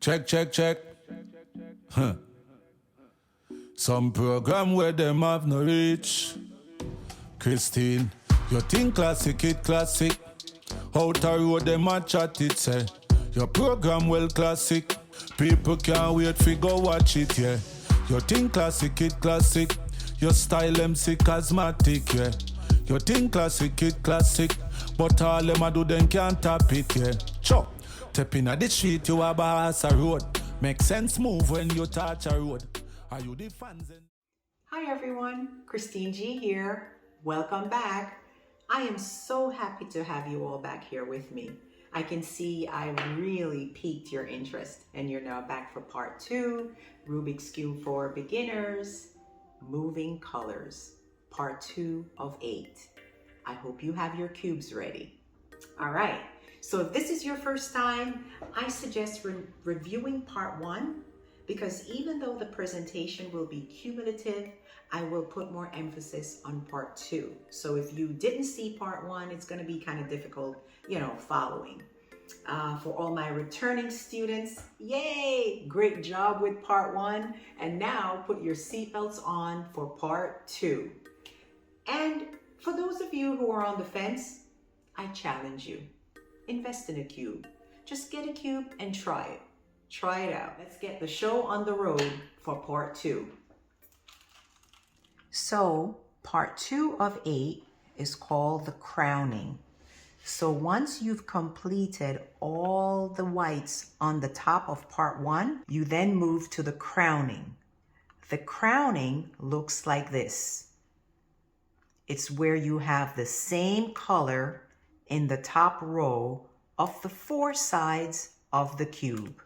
Check. Huh. Some program where them have no reach. Christine, you think classic, it classic. Out the road them a chat it say. Your program well classic. People can't wait for go watch it, yeah. You think classic, it classic. Your style MC cosmetic, yeah. You think classic, it classic. But all them a do them can't tap it, yeah. Chop. Stepping at the street, you a boss a road. Make sense move when you touch a road. Are you the fans? Hi everyone, Christine G here. Welcome back. I am so happy to have you all back here with me. I can see I really piqued your interest and you're now back for part 2, Rubik's Cube for Beginners, Moving Colors, part 2 of 8. I hope you have your cubes ready. All right, so if this is your first time, I suggest reviewing part 1 because even though the presentation will be cumulative, I will put more emphasis on part 2. So if you didn't see part 1, it's going to be kind of difficult, following. For all my returning students, yay! Great job with part 1. And now put your seatbelts on for part 2. And for those of you who are on the fence, I challenge you. Invest in a cube. Just get a cube and try it. Try it out. Let's get the show on the road for part 2. So part 2 of 8 is called the crowning. So once you've completed all the whites on the top of part 1, you then move to the crowning. The crowning looks like this. It's where you have the same color in the top row of the 4 sides of the cube.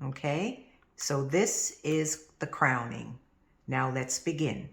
Okay, so this is the crowning. Now let's begin.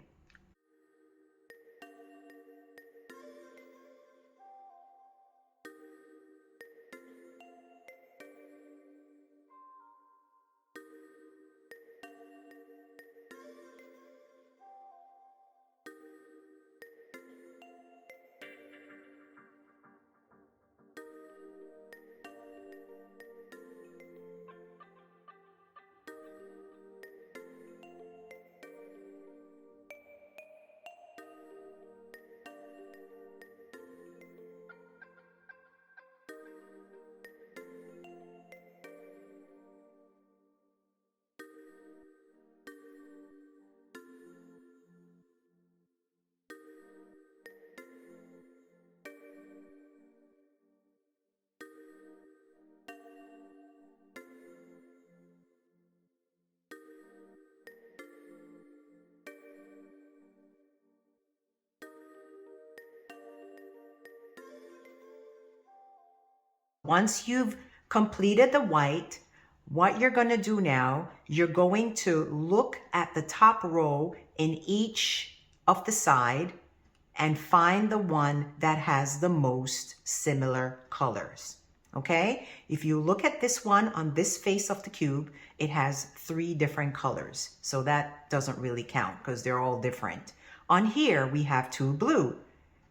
Once you've completed the white, what you're going to do now, you're going to look at the top row in each of the side and find the one that has the most similar colors. Okay? If you look at this one on this face of the cube, it has 3 different colors. So that doesn't really count because they're all different. On here, we have 2 blue.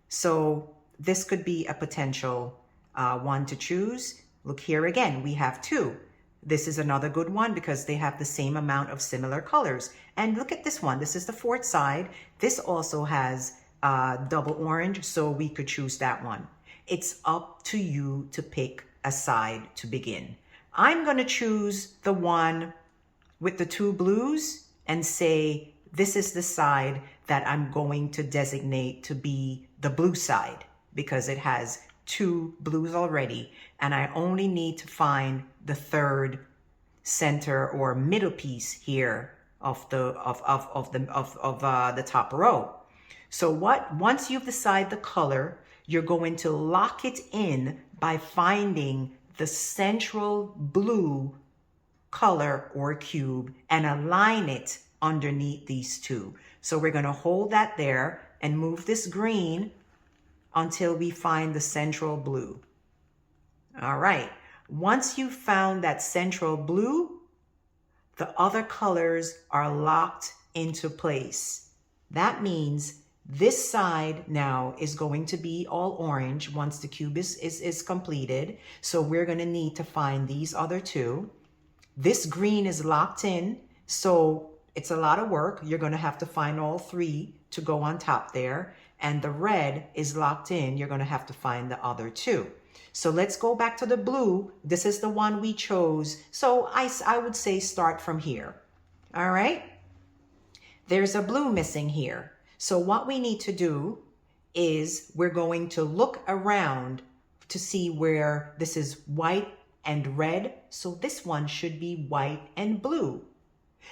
So this could be a potential one to choose. Look here again, we have 2. This is another good one because they have the same amount of similar colors. And look at this one. This is the 4th side. This also has double orange, so we could choose that one. It's up to you to pick a side to begin. I'm going to choose the one with the 2 blues and say this is the side that I'm going to designate to be the blue side because it has 2 blues already, and I only need to find the 3rd center or middle piece here of the top row. So once you've decided the color, you're going to lock it in by finding the central blue color or cube and align it underneath these 2. So we're going to hold that there and move this green until we find the central blue. All right, once you've found that central blue, the other colors are locked into place. That means this side now is going to be all orange once the cube is completed. So we're gonna need to find these other 2. This green is locked in, so it's a lot of work. You're going to have to find all three to go on top there. And the red is locked in. You're going to have to find the other two. So let's go back to the blue. This is the one we chose. So I would say start from here. All right. There's a blue missing here. So what we need to do is we're going to look around to see where this is white and red. So this one should be white and blue.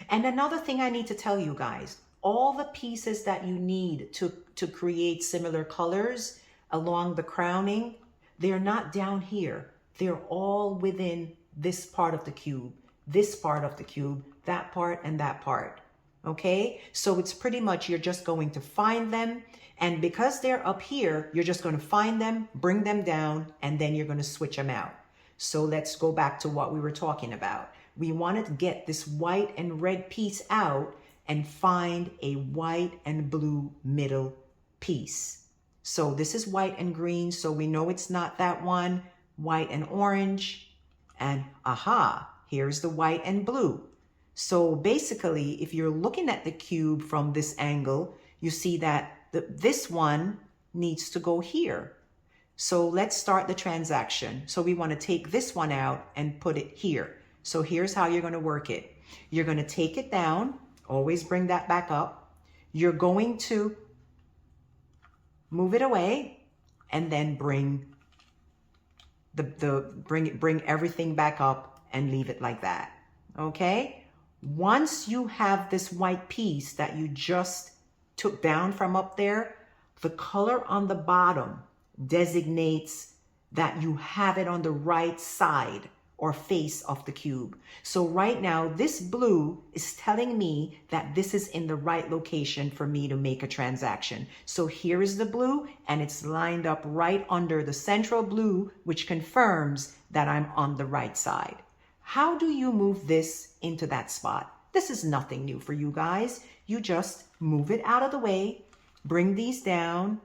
And another thing I need to tell you guys, all the pieces that you need to create similar colors along the crowning, they're not down here. They're all within this part of the cube, this part of the cube, that part and that part. Okay, so it's pretty much you're just going to find them. And because they're up here, you're just going to find them, bring them down, and then you're going to switch them out. So let's go back to what we were talking about. We wanted to get this white and red piece out and find a white and blue middle piece. So this is white and green, so we know it's not that one. White and orange, and aha, here's the white and blue. So basically, if you're looking at the cube from this angle, you see that this one needs to go here. So let's start the transaction. So we want to take this one out and put it here. So here's how you're going to work it. You're going to take it down, always bring that back up. You're going to move it away and then bring bring everything back up and leave it like that. Okay? Once you have this white piece that you just took down from up there, the color on the bottom designates that you have it on the right side or face of the cube. So right now, this blue is telling me that this is in the right location for me to make a transaction. So here is the blue, and it's lined up right under the central blue, which confirms that I'm on the right side. How do you move this into that spot? This is nothing new for you guys. You just move it out of the way, bring these down,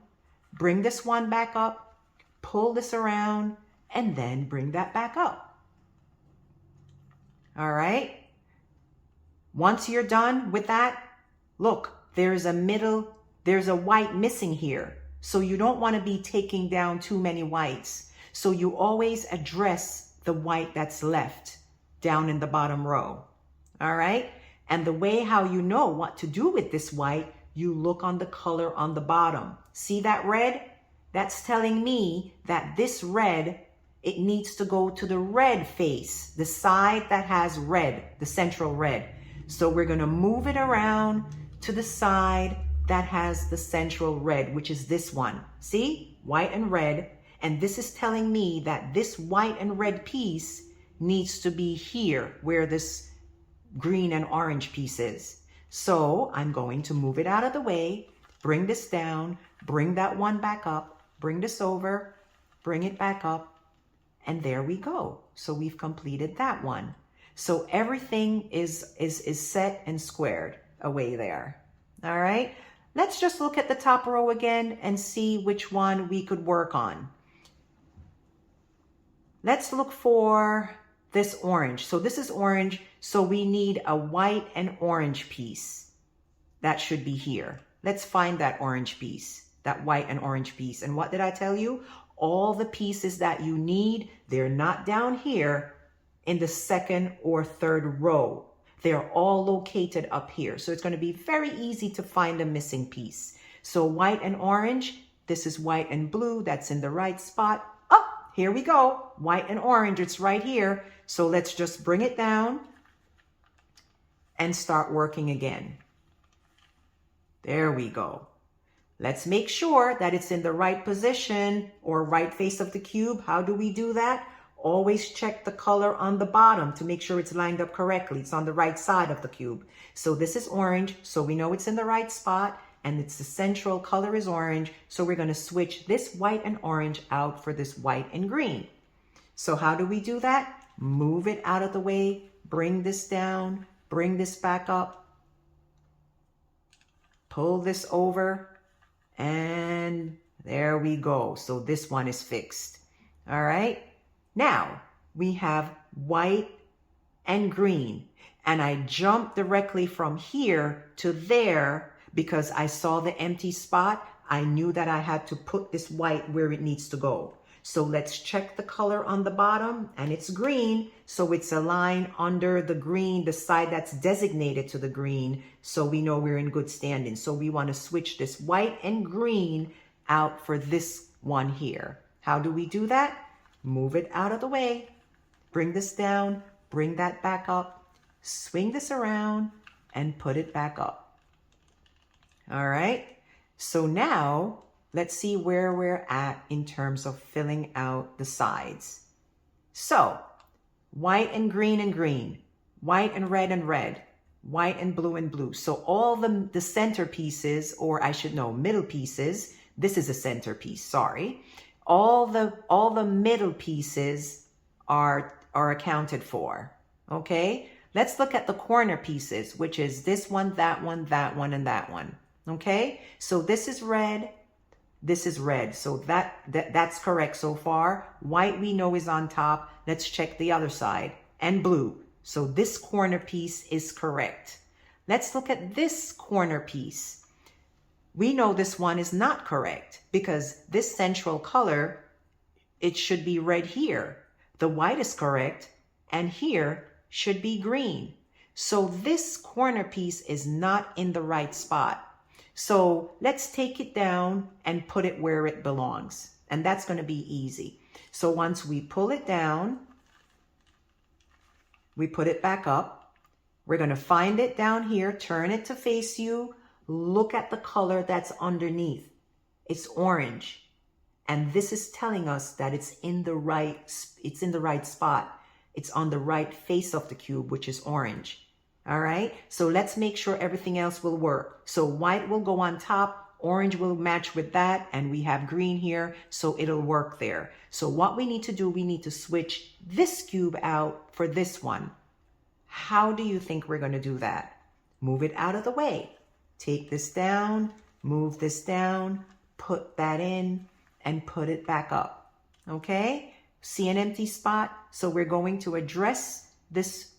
bring this one back up, pull this around, and then bring that back up. All right. Once you're done with that, look, there's a white missing here. So you don't want to be taking down too many whites. So you always address the white that's left down in the bottom row. All right. And the way how you know what to do with this white, you look on the color on the bottom. See that red? That's telling me that this red, it needs to go to the red face, the side that has red, the central red. So we're going to move it around to the side that has the central red, which is this one. See? White and red. And this is telling me that this white and red piece needs to be here where this green and orange piece is. So I'm going to move it out of the way, bring this down, bring that one back up, bring this over, bring it back up, and there we go. So we've completed that one. So everything is set and squared away there. All right. Let's just look at the top row again and see which one we could work on. Let's look for this orange. So this is orange. So we need a white and orange piece. That should be here. Let's find that orange piece, that white and orange piece. And what did I tell you? All the pieces that you need, they're not down here in the second or third row. They're all located up here. So it's going to be very easy to find a missing piece. So white and orange, this is white and blue. That's in the right spot. Oh, here we go. White and orange, it's right here. So let's just bring it down and start working again. There we go. Let's make sure that it's in the right position or right face of the cube. How do we do that? Always check the color on the bottom to make sure it's lined up correctly. It's on the right side of the cube. So this is orange, so we know it's in the right spot, and it's the central color is orange. So we're going to switch this white and orange out for this white and green. So how do we do that? Move it out of the way, bring this down, bring this back up, pull this over, and there we go. So this one is fixed. All right. Now we have white and green. And I jumped directly from here to there because I saw the empty spot. I knew that I had to put this white where it needs to go. So let's check the color on the bottom, and it's green. So it's a line under the green, the side that's designated to the green. So we know we're in good standing. So we want to switch this white and green out for this one here. How do we do that? Move it out of the way. Bring this down, bring that back up, swing this around, and put it back up. All right. So now let's see where we're at in terms of filling out the sides. So white and green, white and red, white and blue. So all the center pieces, or I should know, middle pieces, this is a centerpiece, sorry. All the middle pieces are accounted for, okay? Let's look at the corner pieces, which is this one, that one, and that one, okay? So this is red. This is red, so that's correct so far. White we know is on top. Let's check the other side. And blue. So this corner piece is correct. Let's look at this corner piece. We know this one is not correct because this central color, it should be red here. The white is correct, and here should be green. So this corner piece is not in the right spot. So let's take it down and put it where it belongs. And that's going to be easy. So once we pull it down, we put it back up. We're going to find it down here, turn it to face you. Look at the color that's underneath. It's orange. And this is telling us that it's in the right spot. It's on the right face of the cube, which is orange. All right, so let's make sure everything else will work. So white will go on top, orange will match with that, and we have green here, so it'll work there. So what we need to do, we need to switch this cube out for this one. How do you think we're going to do that? Move it out of the way. Take this down, move this down, put that in, and put it back up. Okay, see an empty spot? So we're going to address this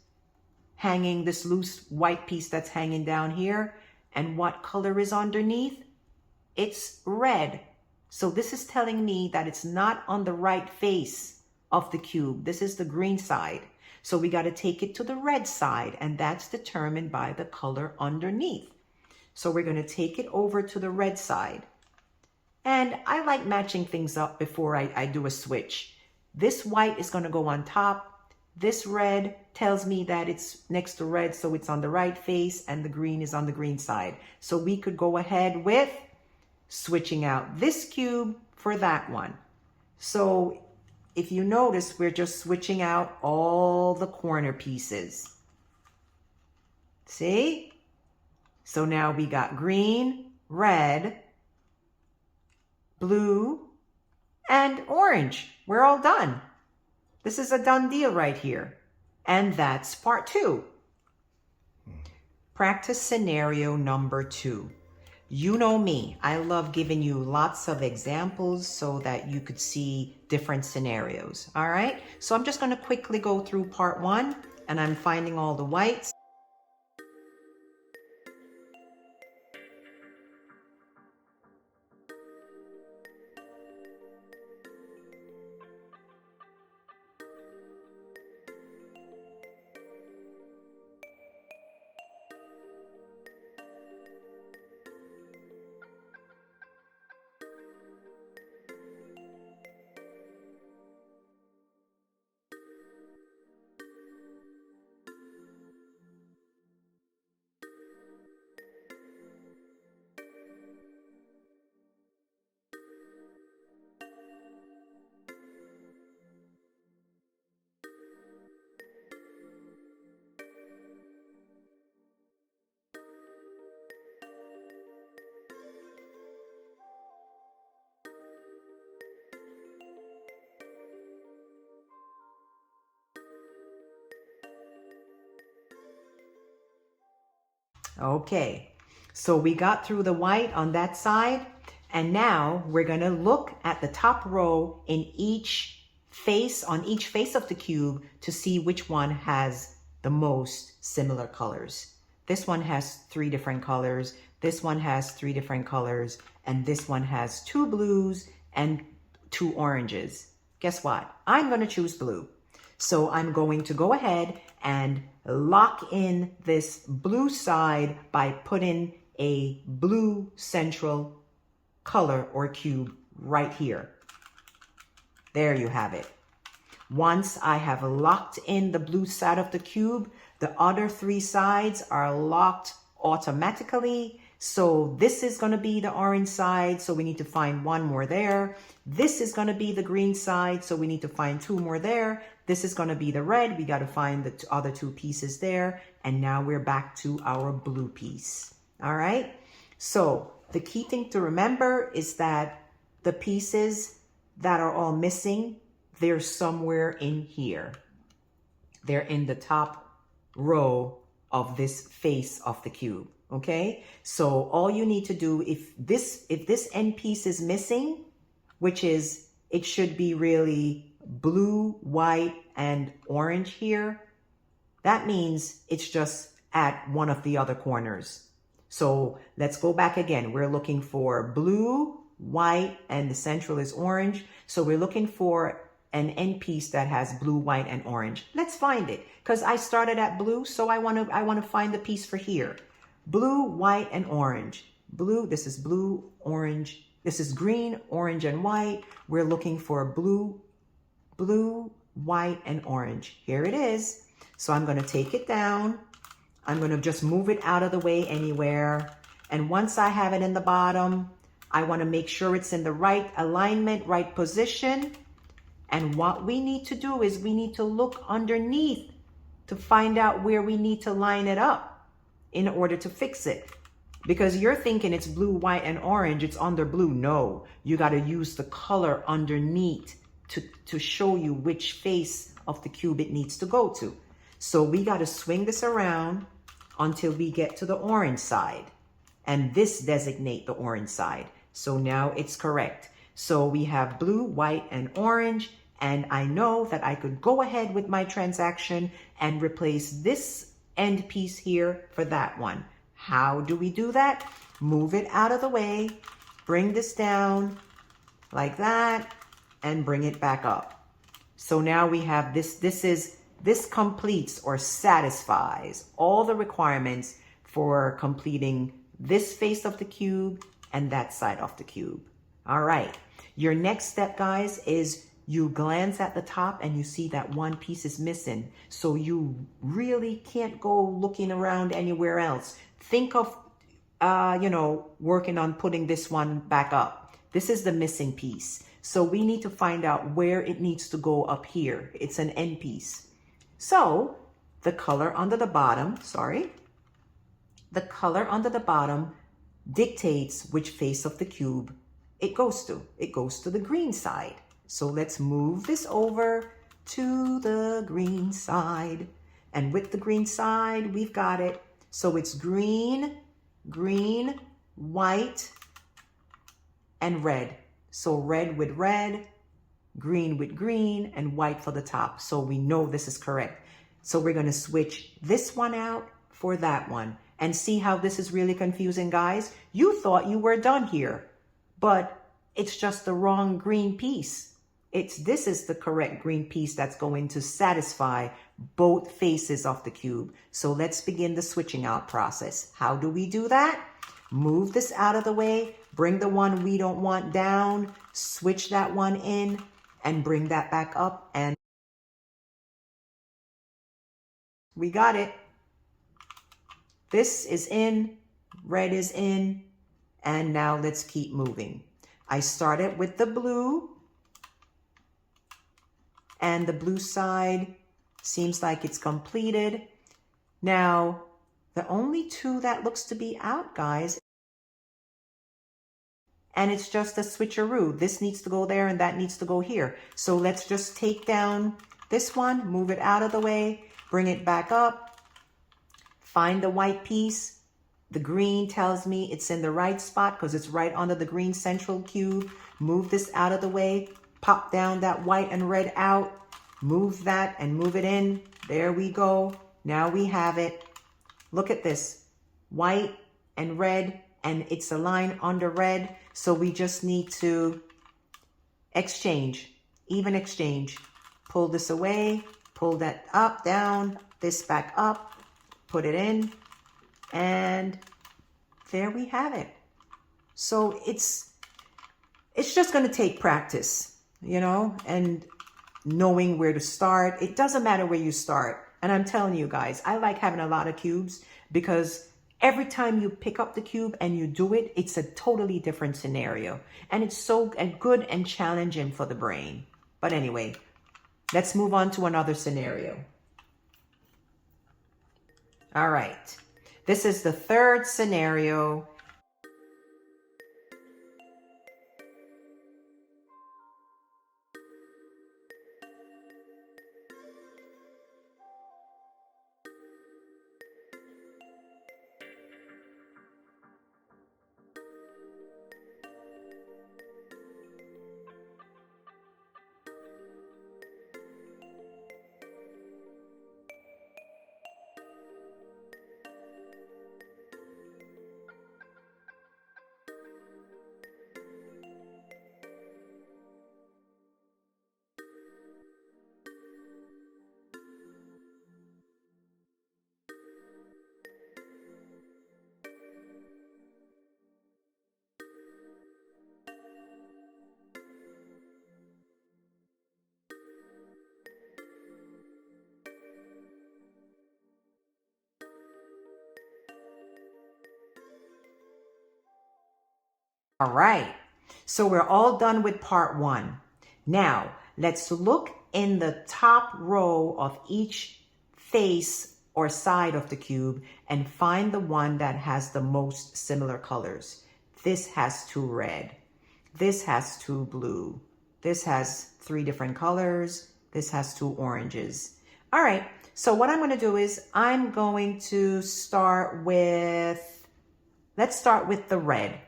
loose white piece that's hanging down here. And what color is underneath? It's red. So this is telling me that it's not on the right face of the cube. This is the green side. So we got to take it to the red side, and that's determined by the color underneath. So we're going to take it over to the red side. And I like matching things up before I do a switch. This white is going to go on top. This red tells me that it's next to red, so it's on the right face, and the green is on the green side. So we could go ahead with switching out this cube for that one. So if you notice, we're just switching out all the corner pieces. See? So now we got green, red, blue, and orange. We're all done. This is a done deal right here. And that's part 2. Practice scenario number 2. You know me. I love giving you lots of examples so that you could see different scenarios. All right. So I'm just going to quickly go through part 1, and I'm finding all the whites. Okay, so we got through the white on that side, and now we're going to look at the top row in each face, on each face of the cube, to see which one has the most similar colors. This one has 3 different colors. This one has 3 different colors. And this one has 2 blues and 2 oranges. Guess what? I'm going to choose blue. So I'm going to go ahead and lock in this blue side by putting a blue central color or cube right here. There you have it. Once I have locked in the blue side of the cube, the other 3 sides are locked automatically. So this is going to be the orange side, so we need to find 1 more there. This is going to be the green side, so we need to find 2 more there. This is going to be the red. We got to find the other 2 pieces there. And now we're back to our blue piece. All right. So the key thing to remember is that the pieces that are all missing, they're somewhere in here. They're in the top row of this face of the cube. Okay, so all you need to do, if this end piece is missing, which is, it should be really blue, white, and orange here, that means it's just at one of the other corners. So let's go back again. We're looking for blue, white, and the central is orange. So we're looking for an end piece that has blue, white, and orange. Let's find it, because I started at blue, so I want to find the piece for here. Blue, white, and orange. Blue, this is blue, orange. This is green, orange, and white. We're looking for blue, white, and orange. Here it is. So I'm going to take it down. I'm going to just move it out of the way anywhere. And once I have it in the bottom, I want to make sure it's in the right alignment, right position. And what we need to do is we need to look underneath to find out where we need to line it up in order to fix it. Because you're thinking it's blue, white, and orange, it's under blue. No, you got to use the color underneath to show you which face of the cube it needs to go to. So we got to swing this around until we get to the orange side. And this designate the orange side. So now it's correct. So we have blue, white, and orange. And I know that I could go ahead with my transaction and replace this end piece here for that one. How do we do that? Move it out of the way, bring this down like that, and bring it back up. So now we have this completes or satisfies all the requirements for completing this face of the cube and that side of the cube. All right. Your next step, guys, is you glance at the top and you see that one piece is missing. So you really can't go looking around anywhere else. Think of, working on putting this one back up. This is the missing piece. So we need to find out where it needs to go up here. It's an end piece. So the color under the bottom, the color under the bottom dictates which face of the cube it goes to. It goes to the green side. So let's move this over to the green side. And with the green side, we've got it. So it's green, green, white, and red. So red with red, green with green, and white for the top. So we know this is correct. So we're going to switch this one out for that one. And see how this is really confusing, guys? You thought you were done here, but it's just the wrong green piece. This is the correct green piece that's going to satisfy both faces of the cube. So let's begin the switching out process. How do we do that? Move this out of the way, bring the one we don't want down, switch that one in, and bring that back up. And we got it. This is in, red is in, and now let's keep moving. I started with the blue. And the blue side seems like it's completed. Now, the only 2 that looks to be out, guys, and it's just a switcheroo. This needs to go there and that needs to go here. So let's just take down this one, move it out of the way, bring it back up, find the white piece. The green tells me it's in the right spot because it's right under the green central cube. Move this out of the way. Pop down that white and red out, move that and move it in. There we go. Now we have it. Look at this, white and red, and it's a line under red. So we just need to exchange, even exchange. Pull this away, pull that up, down, this back up, put it in, and there we have it. So it's just going to take practice, you know, and knowing where to start. It doesn't matter where you start. And I'm telling you guys, I like having a lot of cubes because every time you pick up the cube and you do it, it's a totally different scenario. And it's so good and challenging for the brain. But anyway, let's move on to another scenario. All right. This is the third scenario. All right, so we're all done with part one. Now, let's look in the top row of each face or side of the cube and find the one that has the most similar colors. This has 2 red. This has 2 blue. This has 3 different colors. This has 2 oranges. All right, so what I'm going to do is I'm going to start with, let's start with the red.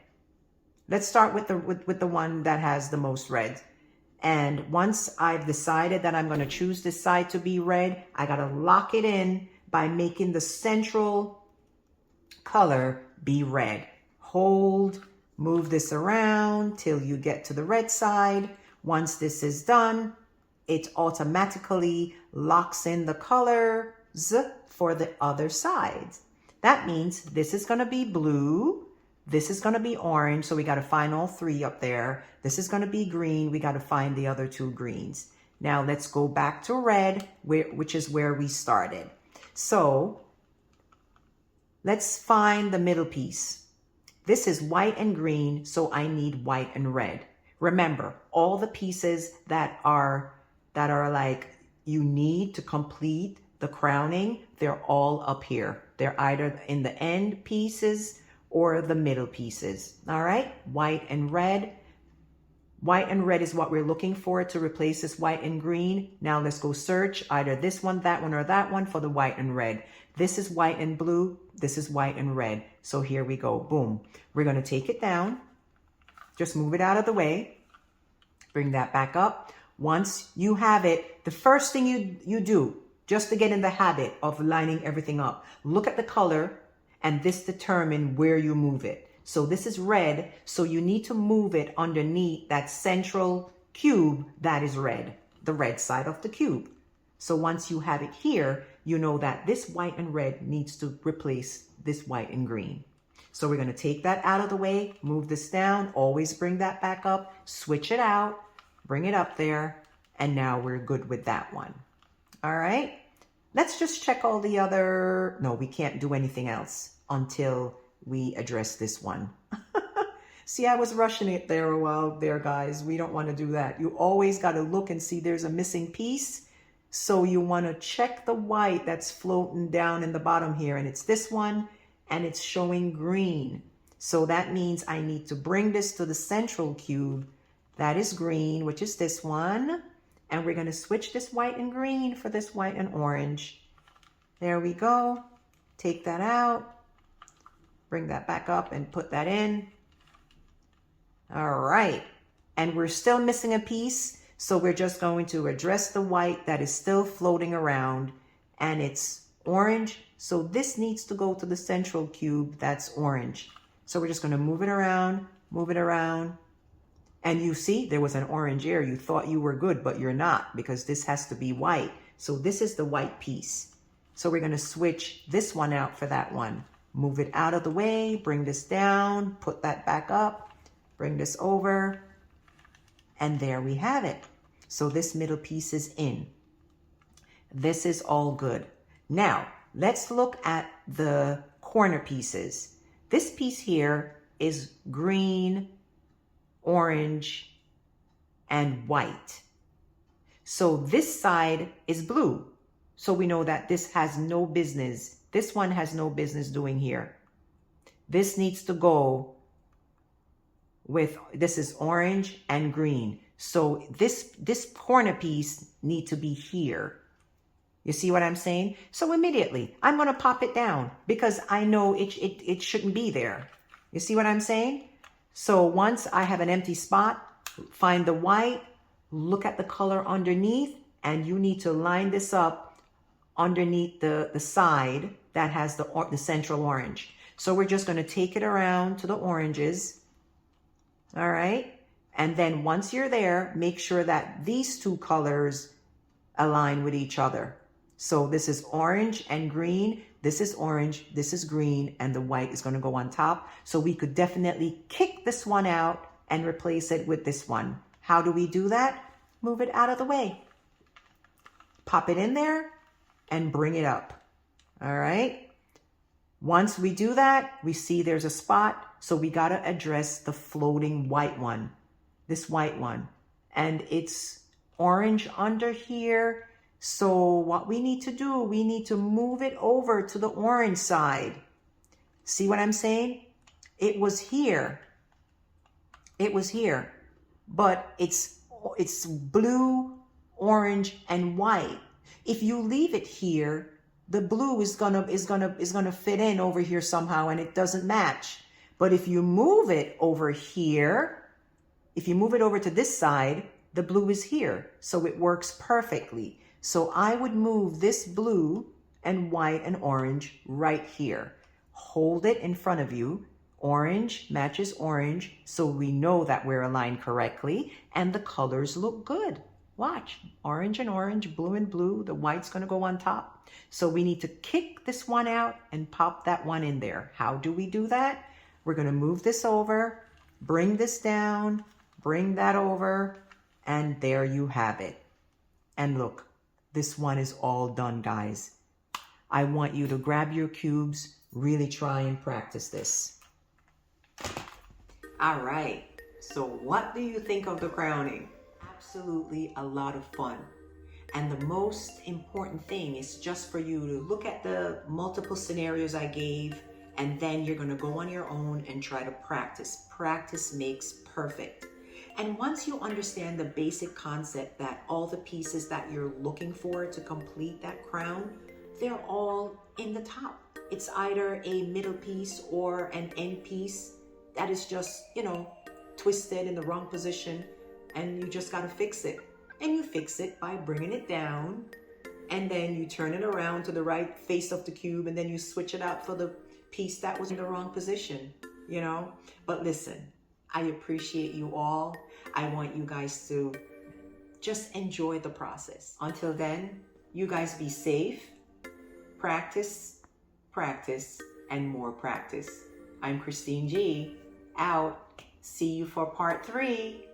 Let's start with the one that has the most red. And once I've decided that I'm going to choose this side to be red, I got to lock it in by making the central color be red. Hold, move this around till you get to the red side. Once this is done, it automatically locks in the colors for the other sides. That means this is going to be blue. This is going to be orange, so we got to find all 3 up there. This is going to be green. We got to find the other 2 greens. Now let's go back to red, which is where we started. So let's find the middle piece. This is white and green, so I need white and red. Remember, all the pieces that are like you need to complete the crowning, they're all up here. They're either in the end pieces or the middle pieces. All right, white and red. White and red is what we're looking for to replace this white and green. Now let's go search either this one, that one, or that one for the white and red. This is white and blue. This is white and red. So here we go. Boom. We're going to take it down. Just move it out of the way. Bring that back up. Once you have it, the first thing you do, just to get in the habit of lining everything up, look at the color, and this determines where you move it. So this is red, so you need to move it underneath that central cube that is red, the red side of the cube. So once you have it here, you know that this white and red needs to replace this white and green. So we're going to take that out of the way, move this down, always bring that back up, switch it out, bring it up there, and now we're good with that one. All right. Let's just check all the other, no, we can't do anything else until we address this one. See, I was rushing it there a while there, guys. We don't want to do that. You always got to look and see there's a missing piece. So you want to check the white that's floating down in the bottom here. And it's this one, and it's showing green. So that means I need to bring this to the central cube. That is green, which is this one. And we're going to switch this white and green for this white and orange. There we go. Take that out. Bring that back up and put that in. All right. And we're still missing a piece. So we're just going to address the white that is still floating around. And it's orange. So this needs to go to the central cube that's orange. So we're just going to move it around, move it around. And you see, there was an orange here. You thought you were good, but you're not, because this has to be white. So this is the white piece. So we're going to switch this one out for that one. Move it out of the way, bring this down, put that back up, bring this over, and there we have it. So this middle piece is in. This is all good. Now, let's look at the corner pieces. This piece here is green, orange, and white. So this side is blue. So we know that this has no business. This one has no business doing here. This needs to go with, this is orange and green. So this corner piece need to be here. You see what I'm saying? So immediately I'm going to pop it down because I know it shouldn't be there. You see what I'm saying? So once I have an empty spot, find the white, look at the color underneath, and you need to line this up underneath the side that has the central orange. So we're just going to take it around to the oranges. All right. And then once you're there, make sure that these two colors align with each other. So this is orange and green. This is orange. This is green. And the white is going to go on top. So we could definitely kick this one out and replace it with this one. How do we do that? Move it out of the way. Pop it in there and bring it up. All right. Once we do that, we see there's a spot. So we got to address the floating white one, this white one. And it's orange under here. So what we need to do, we need to move it over to the orange side. See what I'm saying? It was here. It was here. But it's blue, orange, and white. If you leave it here, the blue is gonna fit in over here somehow, and it doesn't match. But if you move it over here, if you move it over to this side, the blue is here, so it works perfectly. So I would move this blue and white and orange right here. Hold it in front of you. Orange matches orange, so we know that we're aligned correctly, and the colors look good. Watch, orange and orange, blue and blue, the white's gonna go on top. So we need to kick this one out and pop that one in there. How do we do that? We're gonna move this over, bring this down, bring that over, and there you have it. And look, this one is all done, guys. I want you to grab your cubes, really try and practice this. All right, so what do you think of the crowning? Absolutely a lot of fun. And the most important thing is just for you to look at the multiple scenarios I gave, and then you're gonna go on your own and try to practice. Practice makes perfect. And once you understand the basic concept that all the pieces that you're looking for to complete that crown, they're all in the top. It's either a middle piece or an end piece that is just, twisted in the wrong position, and you just got to fix it. And you fix it by bringing it down, and then you turn it around to the right face of the cube, and then you switch it out for the piece that was in the wrong position, But listen, I appreciate you all. I want you guys to just enjoy the process. Until then, you guys be safe. Practice, practice, and more practice. I'm Christine G. Out. See you for part 3.